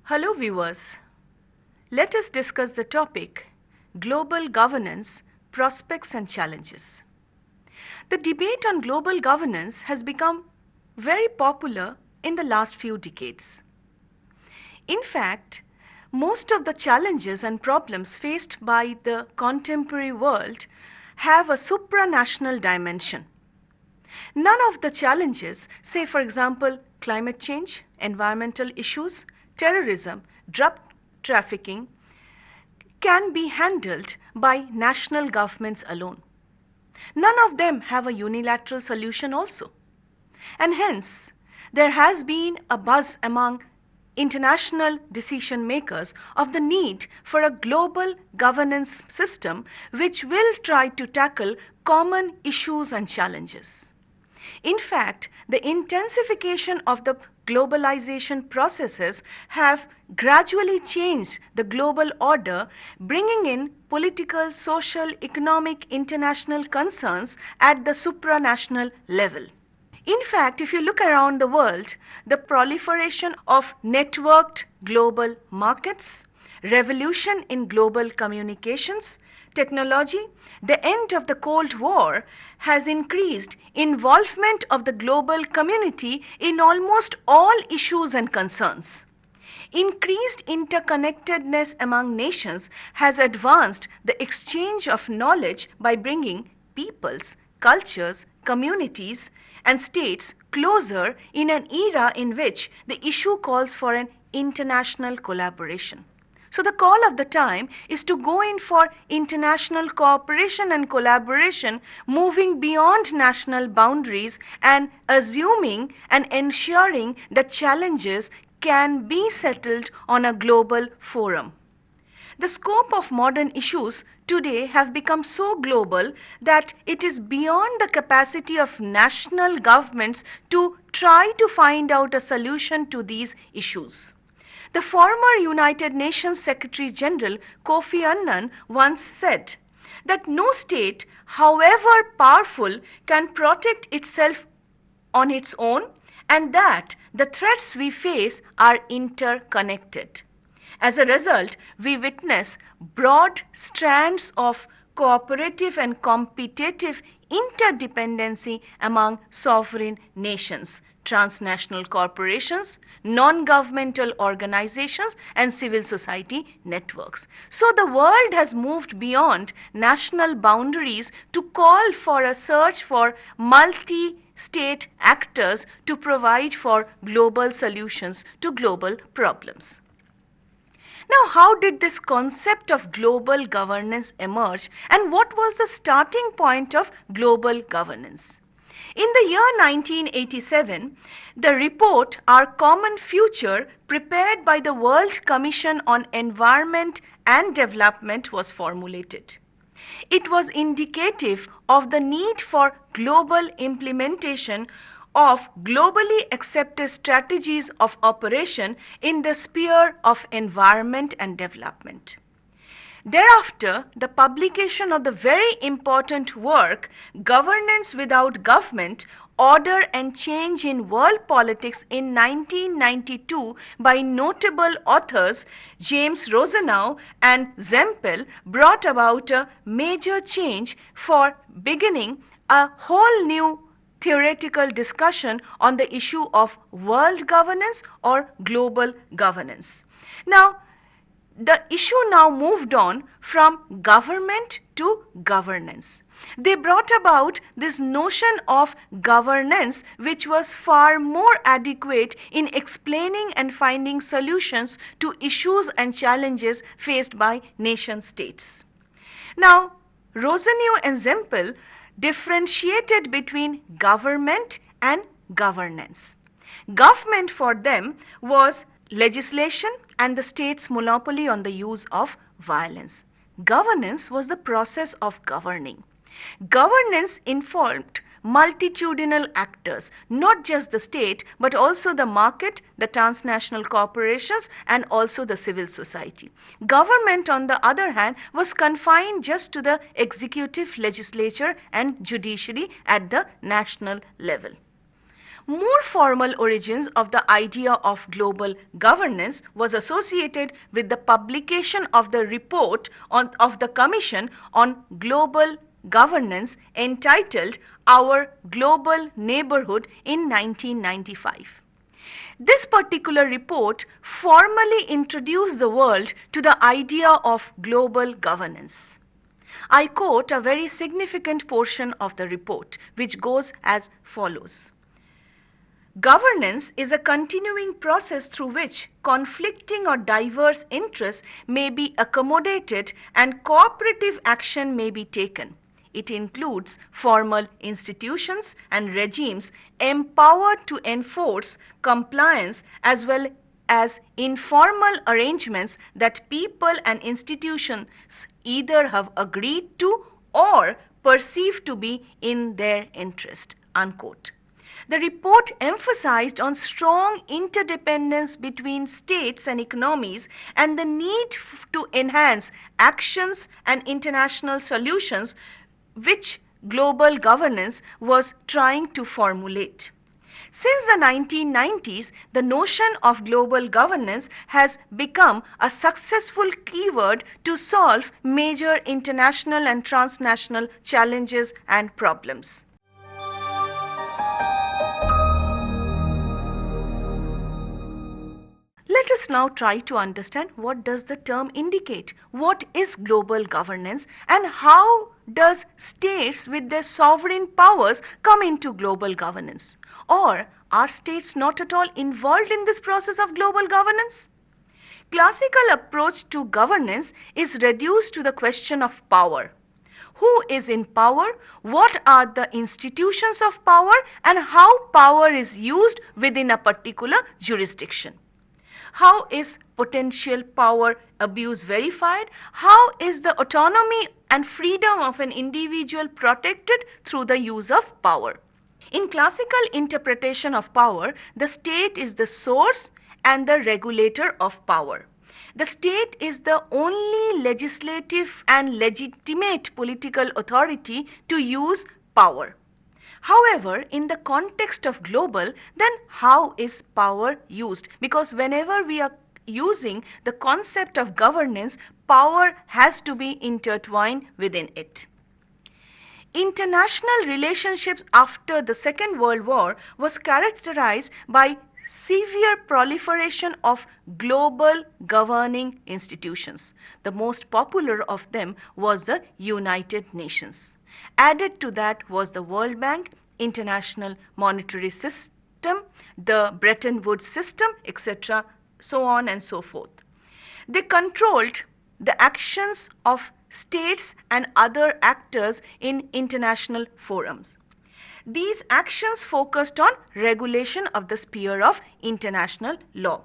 Hello viewers, let us discuss the topic Global Governance, Prospects and Challenges. The debate on global governance has become very popular in the last few decades. In fact, most of the challenges and problems faced by the contemporary world have a supranational dimension. None of the challenges, say for example climate change, environmental issues, terrorism, drug trafficking, can be handled by national governments alone. None of them have a unilateral solution also. And hence, there has been a buzz among international decision makers of the need for a global governance system which will try to tackle common issues and challenges. In fact, the intensification of the globalization processes have gradually changed the global order, bringing in political, social, economic, international concerns at the supranational level. In fact, if you look around the world, the proliferation of networked global markets, revolution in global communications, technology, the end of the Cold War has increased involvement of the global community in almost all issues and concerns. Increased interconnectedness among nations has advanced the exchange of knowledge by bringing peoples, cultures, communities, and states closer in an era in which the issue calls for an international collaboration. So the call of the time is to go in for international cooperation and collaboration, moving beyond national boundaries and assuming and ensuring that challenges can be settled on a global forum. The scope of modern issues today have become so global that it is beyond the capacity of national governments to try to find out a solution to these issues. The former United Nations Secretary General Kofi Annan once said that no state, however powerful, can protect itself on its own, and that the threats we face are interconnected. As a result, we witness broad strands of cooperative and competitive interdependency among sovereign nations, transnational corporations, non-governmental organizations, and civil society networks. So the world has moved beyond national boundaries to call for a search for multi-state actors to provide for global solutions to global problems. Now, how did this concept of global governance emerge, and what was the starting point of global governance? In the year 1987, the report Our Common Future, prepared by the World Commission on Environment and Development, was formulated. It was indicative of the need for global implementation of globally accepted strategies of operation in the sphere of environment and development. Thereafter, the publication of the very important work, Governance Without Government, Order and Change in World Politics in 1992 by notable authors James Rosenau and Zempel, brought about a major change for beginning a whole new theoretical discussion on the issue of world governance or global governance. Now, the issue now moved on from government to governance. They brought about this notion of governance, which was far more adequate in explaining and finding solutions to issues and challenges faced by nation states. Now, Rosenau and Zempel differentiated between government and governance. Government for them was legislation and the state's monopoly on the use of violence. Governance was the process of governing. Governance involved multitudinal actors, not just the state, but also the market, the transnational corporations, and also the civil society. Government, on the other hand, was confined just to the executive, legislature, and judiciary at the national level. More formal origins of the idea of global governance was associated with the publication of the report of the Commission on Global Governance entitled Our Global Neighborhood in 1995. This particular report formally introduced the world to the idea of global governance. I quote a very significant portion of the report, which goes as follows. Governance is a continuing process through which conflicting or diverse interests may be accommodated and cooperative action may be taken. It includes formal institutions and regimes empowered to enforce compliance as well as informal arrangements that people and institutions either have agreed to or perceive to be in their interest, unquote. The report emphasized on strong interdependence between states and economies and the need to enhance actions and international solutions which global governance was trying to formulate. Since the 1990s, the notion of global governance has become a successful keyword to solve major international and transnational challenges and problems. Let us now try to understand what does the term indicate, what is global governance, and how does states with their sovereign powers come into global governance? Or are states not at all involved in this process of global governance? Classical approach to governance is reduced to the question of power. Who is in power? What are the institutions of power? And how power is used within a particular jurisdiction? How is potential power abuse verified? How is the autonomy and freedom of an individual protected through the use of power? In classical interpretation of power, the state is the source and the regulator of power. The state is the only legislative and legitimate political authority to use power. However, in the context of global, then how is power used? Because whenever we are using the concept of governance, power has to be intertwined within it. International relationships after the Second World War was characterized by severe proliferation of global governing institutions. The most popular of them was the United Nations. Added to that was the World Bank, International Monetary System, the Bretton Woods system, etc., so on and so forth. They controlled the actions of states and other actors in international forums. These actions focused on regulation of the sphere of international law.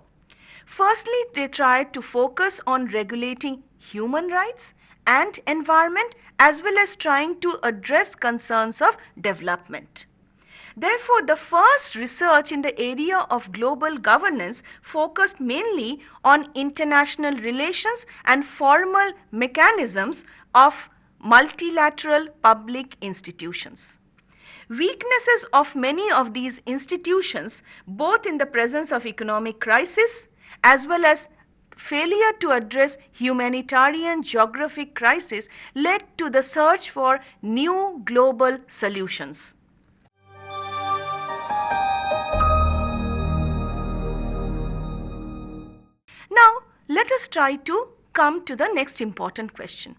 Firstly, they tried to focus on regulating human rights and environment as well as trying to address concerns of development. Therefore, the first research in the area of global governance focused mainly on international relations and formal mechanisms of multilateral public institutions. Weaknesses of many of these institutions, both in the presence of economic crisis as well as failure to address humanitarian geographic crisis, led to the search for new global solutions. Now, let us try to come to the next important question.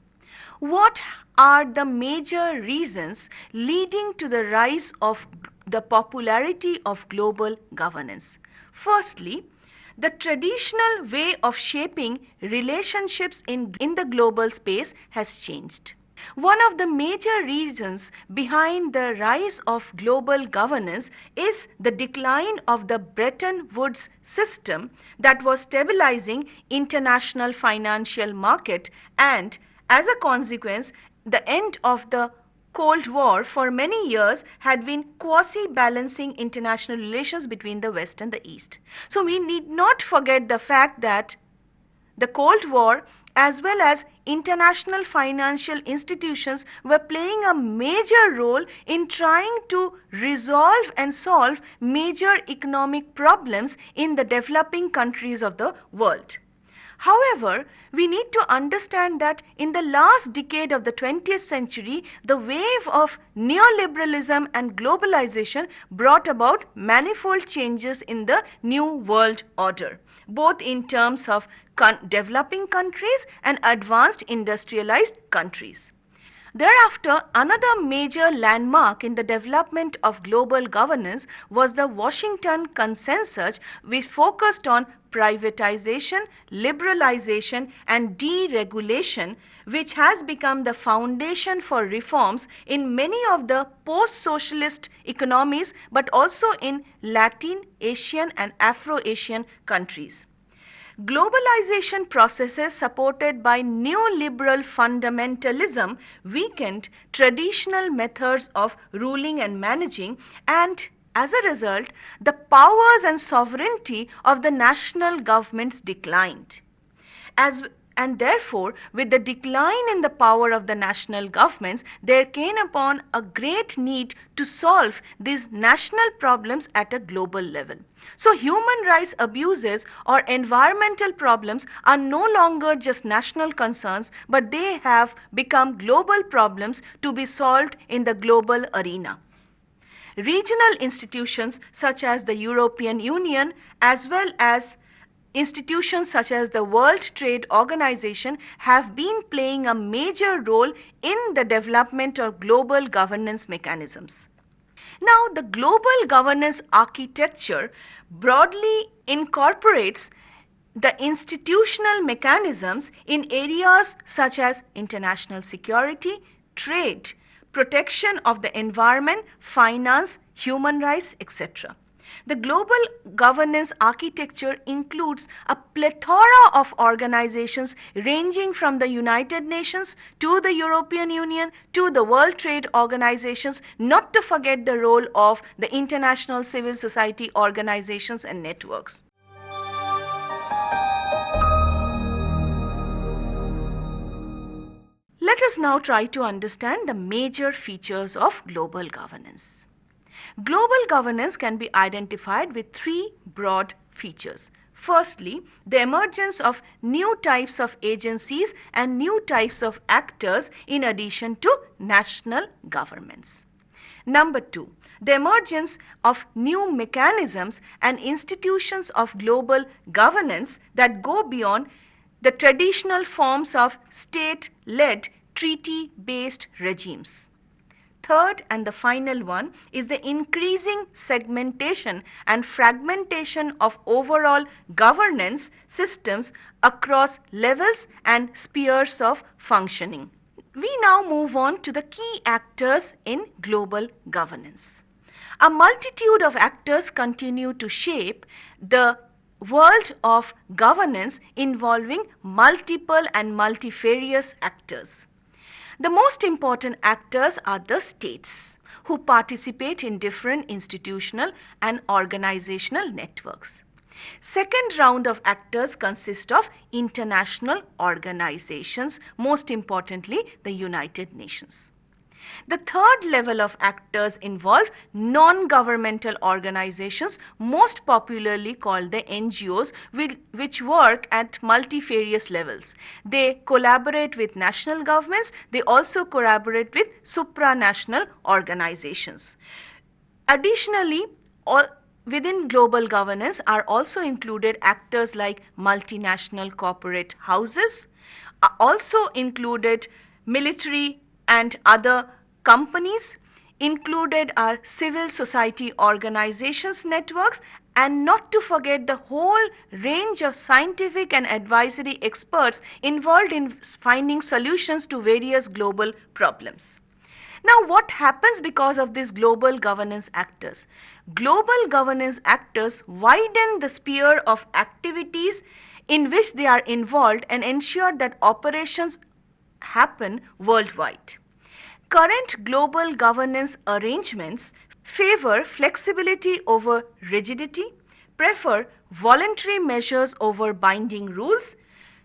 What are the major reasons leading to the rise of the popularity of global governance? Firstly, the traditional way of shaping relationships in the global space has changed. One of the major reasons behind the rise of global governance is the decline of the Bretton Woods system that was stabilizing international financial market, and as a consequence, the end of the Cold War for many years had been quasi-balancing international relations between the West and the East. So we need not forget the fact that the Cold War, as well as international financial institutions were playing a major role in trying to resolve and solve major economic problems in the developing countries of the world. However, we need to understand that in the last decade of the 20th century, the wave of neoliberalism and globalization brought about manifold changes in the new world order, both in terms of developing countries and advanced industrialized countries. Thereafter, another major landmark in the development of global governance was the Washington Consensus, which focused on privatization, liberalization, and deregulation, which has become the foundation for reforms in many of the post-socialist economies, but also in Latin, Asian, and Afro-Asian countries. Globalization processes supported by neoliberal fundamentalism weakened traditional methods of ruling and managing, and as a result, the powers and sovereignty of the national governments declined. And therefore, with the decline in the power of the national governments, there came upon a great need to solve these national problems at a global level. So, human rights abuses or environmental problems are no longer just national concerns, but they have become global problems to be solved in the global arena. Regional institutions such as the European Union, as well as institutions such as the World Trade Organization, have been playing a major role in the development of global governance mechanisms. Now, the global governance architecture broadly incorporates the institutional mechanisms in areas such as international security, trade, protection of the environment, finance, human rights, etc. The global governance architecture includes a plethora of organizations ranging from the United Nations to the European Union to the World Trade Organizations, not to forget the role of the international civil society organizations and networks. Let us now try to understand the major features of global governance. Global governance can be identified with three broad features. Firstly, the emergence of new types of agencies and new types of actors in addition to national governments. Number two, the emergence of new mechanisms and institutions of global governance that go beyond the traditional forms of state-led treaty-based regimes. Third and the final one is the increasing segmentation and fragmentation of overall governance systems across levels and spheres of functioning. We now move on to the key actors in global governance. A multitude of actors continue to shape the world of governance involving multiple and multifarious actors. The most important actors are the states, who participate in different institutional and organizational networks. Second round of actors consist of international organizations, most importantly the United Nations. The third level of actors involve non-governmental organizations, most popularly called the NGOs, which work at multifarious levels. They collaborate with national governments. They also collaborate with supranational organizations. Additionally, within global governance are also included actors like multinational corporate houses, also included military and other companies, included are civil society organizations networks, and not to forget the whole range of scientific and advisory experts involved in finding solutions to various global problems. Now, what happens because of these global governance actors? Global governance actors widen the sphere of activities in which they are involved and ensure that operations happen worldwide. Current global governance arrangements favor flexibility over rigidity, prefer voluntary measures over binding rules,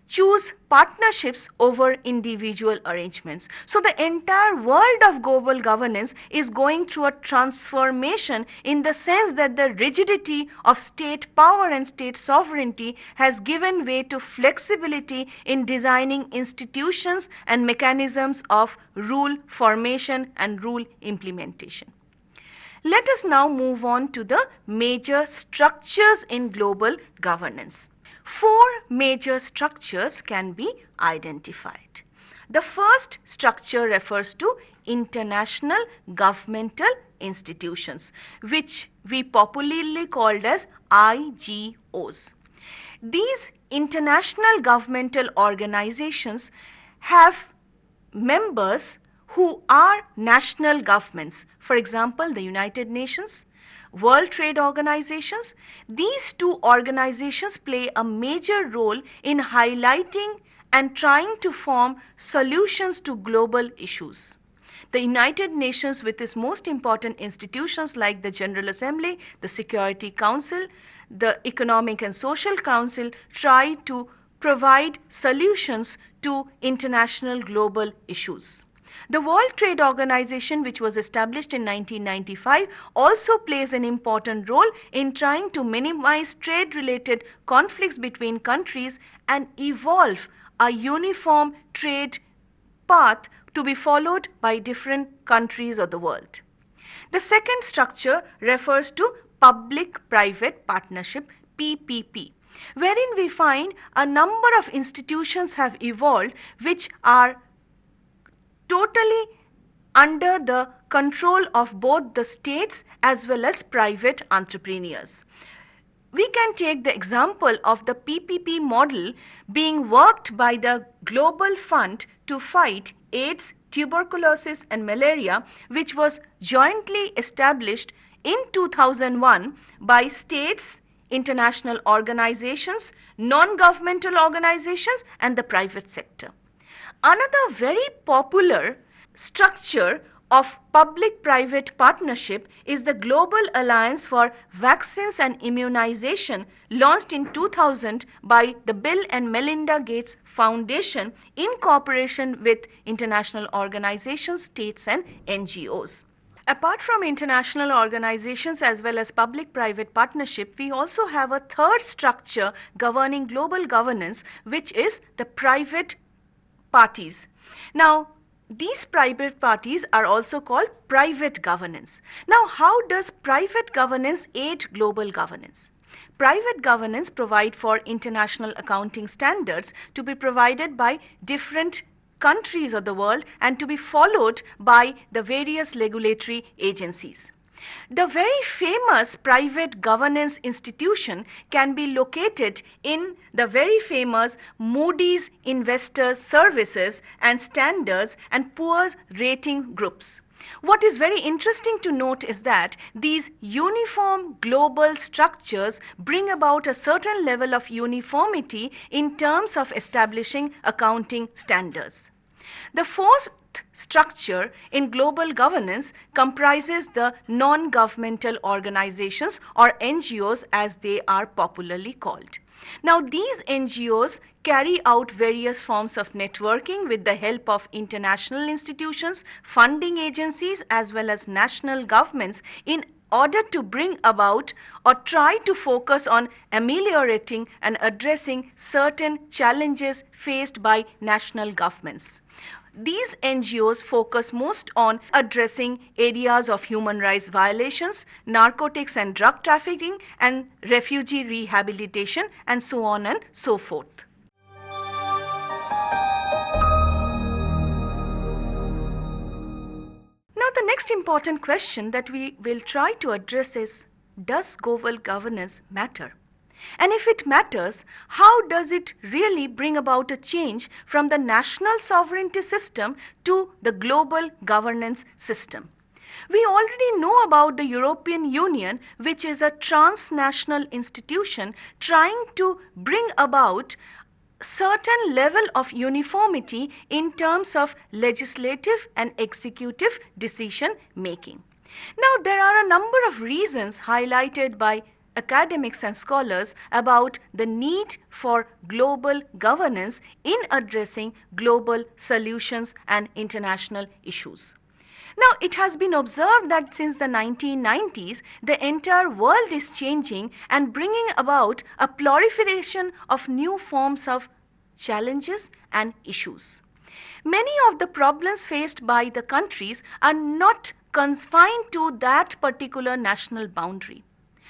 choose partnerships over individual arrangements. So the entire world of global governance is going through a transformation in the sense that the rigidity of state power and state sovereignty has given way to flexibility in designing institutions and mechanisms of rule formation and rule implementation. Let us now move on to the major structures in global governance. 4 major structures can be identified. The first structure refers to international governmental institutions, which we popularly called as IGOs. These international governmental organizations have members who are national governments. For example, the United Nations, World Trade Organizations. These 2 organizations play a major role in highlighting and trying to form solutions to global issues. The United Nations, with its most important institutions like the General Assembly, the Security Council, the Economic and Social Council, try to provide solutions to international global issues. The World Trade Organization, which was established in 1995, also plays an important role in trying to minimize trade-related conflicts between countries and evolve a uniform trade path to be followed by different countries of the world. The second structure refers to public-private partnership, PPP, wherein we find a number of institutions have evolved which are totally under the control of both the states as well as private entrepreneurs. We can take the example of the PPP model being worked by the Global Fund to fight AIDS, tuberculosis and malaria, which was jointly established in 2001 by states, international organizations, non-governmental organizations and the private sector. Another very popular structure of public-private partnership is the Global Alliance for Vaccines and Immunization, launched in 2000 by the Bill and Melinda Gates Foundation in cooperation with international organizations, states and NGOs. Apart from international organizations as well as public-private partnership, we also have a third structure governing global governance, which is the private parties. Now, these private parties are also called private governance. Now, how does private governance aid global governance? Private governance provide for international accounting standards to be provided by different countries of the world and to be followed by the various regulatory agencies. The very famous private governance institution can be located in the very famous Moody's Investor Services and Standards and Poor's rating groups. What is very interesting to note is that these uniform global structures bring about a certain level of uniformity in terms of establishing accounting standards. The fourth structure in global governance comprises the non-governmental organizations, or NGOs as they are popularly called. Now, these NGOs carry out various forms of networking with the help of international institutions, funding agencies as well as national governments in order to bring about or try to focus on ameliorating and addressing certain challenges faced by national governments. These NGOs focus most on addressing areas of human rights violations, narcotics and drug trafficking, and refugee rehabilitation, and so on and so forth. Now, the next important question that we will try to address is, does global governance matter? And if it matters, how does it really bring about a change from the national sovereignty system to the global governance system? We already know about the European Union, which is a transnational institution trying to bring about certain level of uniformity in terms of legislative and executive decision making. Now, there are a number of reasons highlighted by academics and scholars about the need for global governance in addressing global solutions and international issues. Now, it has been observed that since the 1990s, the entire world is changing and bringing about a proliferation of new forms of challenges and issues. Many of the problems faced by the countries are not confined to that particular national boundary.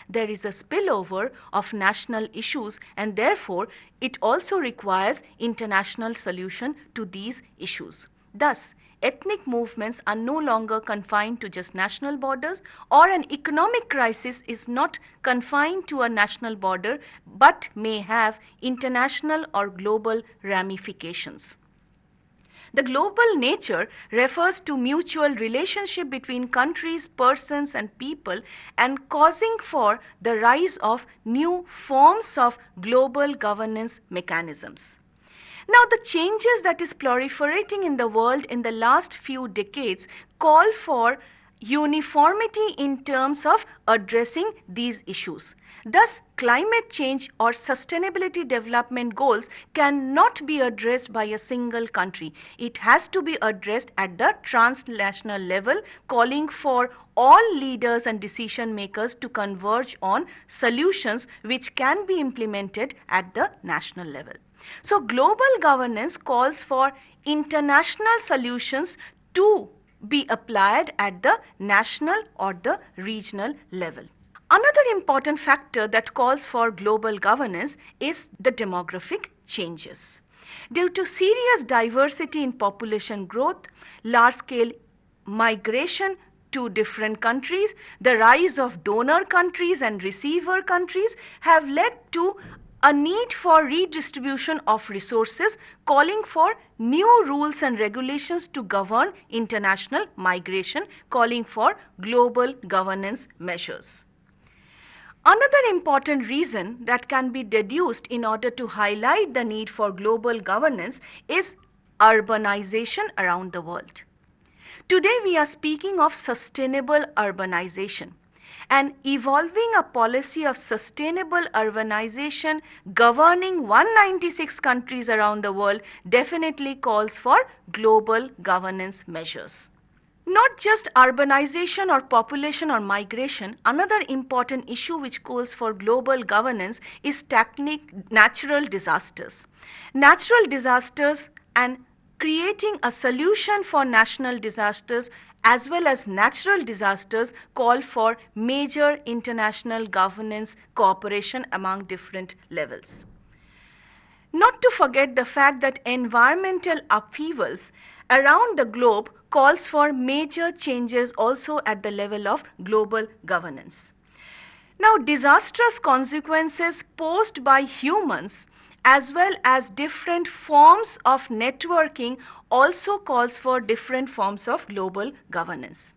There is a spillover of national issues, and therefore it also requires international solution to these issues. Thus, ethnic movements are no longer confined to just national borders, or an economic crisis is not confined to a national border but may have international or global ramifications. The global nature refers to mutual relationship between countries, persons and people, and causing for the rise of new forms of global governance mechanisms. Now, the changes that is proliferating in the world in the last few decades call for uniformity in terms of addressing these issues. Thus, climate change or sustainability development goals cannot be addressed by a single country. It has to be addressed at the transnational level, calling for all leaders and decision makers to converge on solutions which can be implemented at the national level. So, global governance calls for international solutions to be applied at the national or the regional level. Another important factor that calls for global governance is the demographic changes. Due to serious diversity in population growth, large-scale migration to different countries, the rise of donor countries and receiver countries have led to a need for redistribution of resources, calling for new rules and regulations to govern international migration, calling for global governance measures. Another important reason that can be deduced in order to highlight the need for global governance is urbanization around the world. Today we are speaking of sustainable urbanization, and evolving a policy of sustainable urbanization governing 196 countries around the world definitely calls for global governance measures. Not just urbanization or population or migration, another important issue which calls for global governance is natural disasters. Natural disasters and creating a solution for national disasters as well as natural disasters call for major international governance cooperation among different levels. Not to forget the fact that environmental upheavals around the globe calls for major changes also at the level of global governance. Now, disastrous consequences posed by humans as well as different forms of networking also calls for different forms of global governance.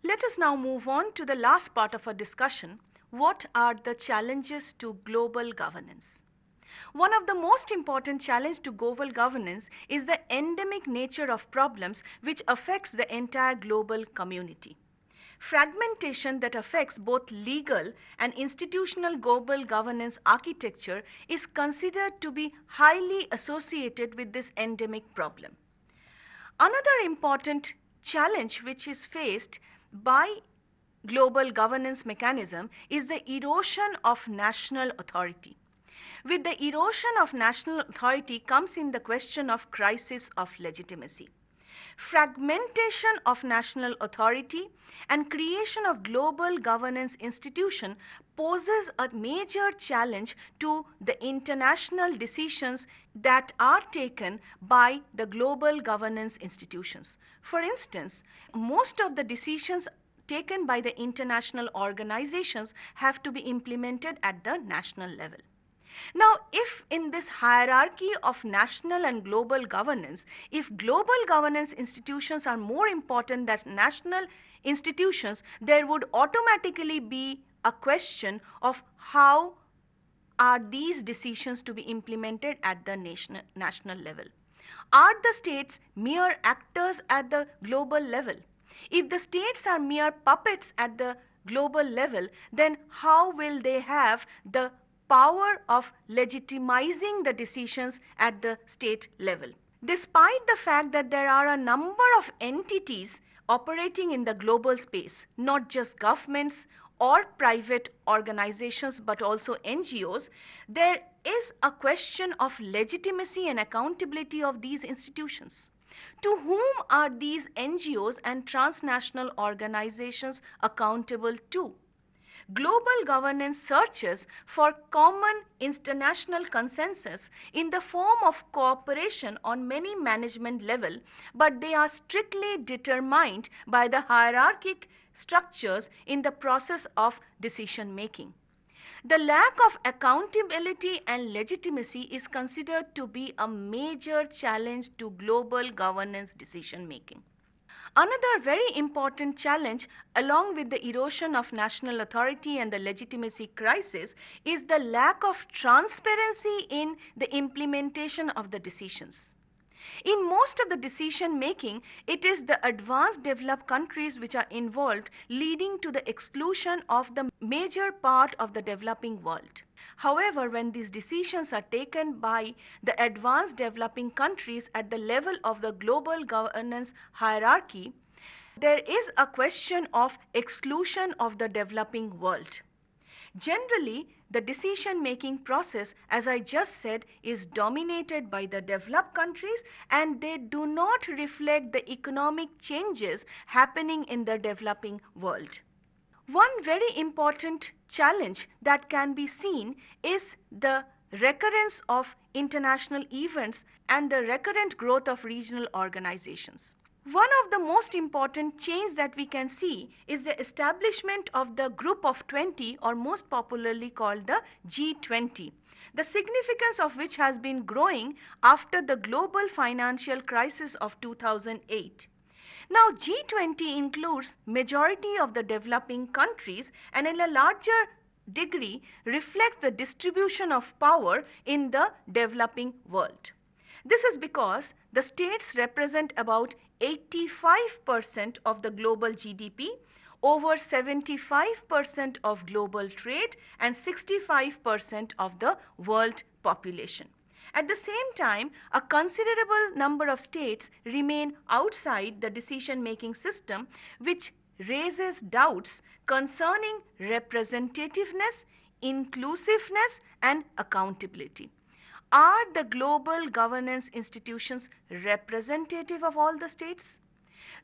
Let us now move on to the last part of our discussion. What are the challenges to global governance? One of the most important challenges to global governance is the endemic nature of problems which affects the entire global community. Fragmentation that affects both legal and institutional global governance architecture is considered to be highly associated with this endemic problem. Another important challenge which is faced by global governance mechanism is the erosion of national authority. With the erosion of national authority comes in the question of crisis of legitimacy. Fragmentation of national authority and creation of global governance institution poses a major challenge to the international decisions that are taken by the global governance institutions. For instance, most of the decisions taken by the international organizations have to be implemented at the national level. Now, if in this hierarchy of national and global governance, if global governance institutions are more important than national institutions, there would automatically be a question of how are these decisions to be implemented at the national level. Are the states mere actors at the global level? If the states are mere puppets at the global level, then how will they have the power of legitimizing the decisions at the state level? Despite the fact that there are a number of entities operating in the global space, not just governments or private organizations but also NGOs, there is a question of legitimacy and accountability of these institutions. To whom are these NGOs and transnational organizations accountable to? Global governance searches for common international consensus in the form of cooperation on many management level, but they are strictly determined by the hierarchic structures in the process of decision making. The lack of accountability and legitimacy is considered to be a major challenge to global governance decision making. Another very important challenge, along with the erosion of national authority and the legitimacy crisis, is the lack of transparency in the implementation of the decisions. In most of the decision making, it is the advanced developed countries which are involved, leading to the exclusion of the major part of the developing world. However, when these decisions are taken by the advanced developing countries at the level of the global governance hierarchy, there is a question of exclusion of the developing world. Generally, the decision-making process, as I just said, is dominated by the developed countries, and they do not reflect the economic changes happening in the developing world. One very important challenge that can be seen is the recurrence of international events and the recurrent growth of regional organizations. One of the most important change that we can see is the establishment of the Group of 20, or most popularly called the G20, the significance of which has been growing after the global financial crisis of 2008. Now, G20 includes majority of the developing countries and in a larger degree reflects the distribution of power in the developing world. This is because the states represent about 85% of the global GDP, over 75% of global trade, and 65% of the world population. At the same time, a considerable number of states remain outside the decision-making system, which raises doubts concerning representativeness, inclusiveness, and accountability. Are the global governance institutions representative of all the states?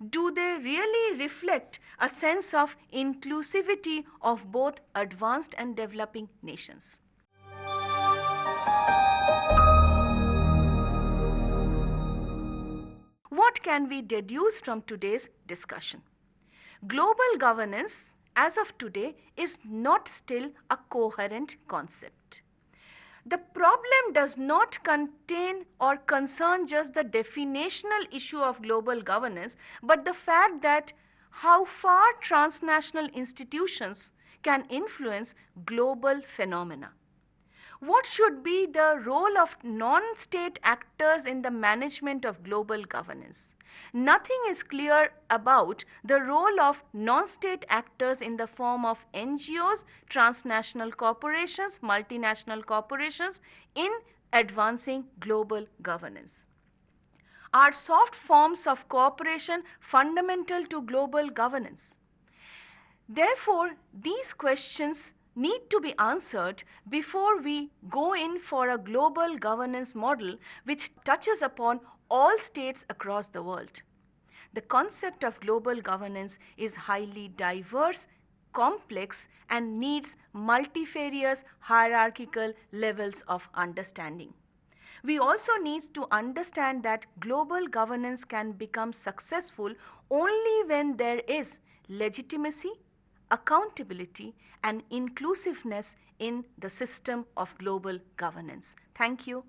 Do they really reflect a sense of inclusivity of both advanced and developing nations? What can we deduce from today's discussion? Global governance, as of today, is not still a coherent concept. The problem does not contain or concern just the definitional issue of global governance, but the fact that how far transnational institutions can influence global phenomena. What should be the role of non-state actors in the management of global governance? Nothing is clear about the role of non-state actors in the form of NGOs, transnational corporations, multinational corporations in advancing global governance. Are soft forms of cooperation fundamental to global governance? Therefore, these questions need to be answered before we go in for a global governance model which touches upon all states across the world. The concept of global governance is highly diverse, complex, and needs multifarious hierarchical levels of understanding. We also need to understand that global governance can become successful only when there is legitimacy, accountability, and inclusiveness in the system of global governance. Thank you.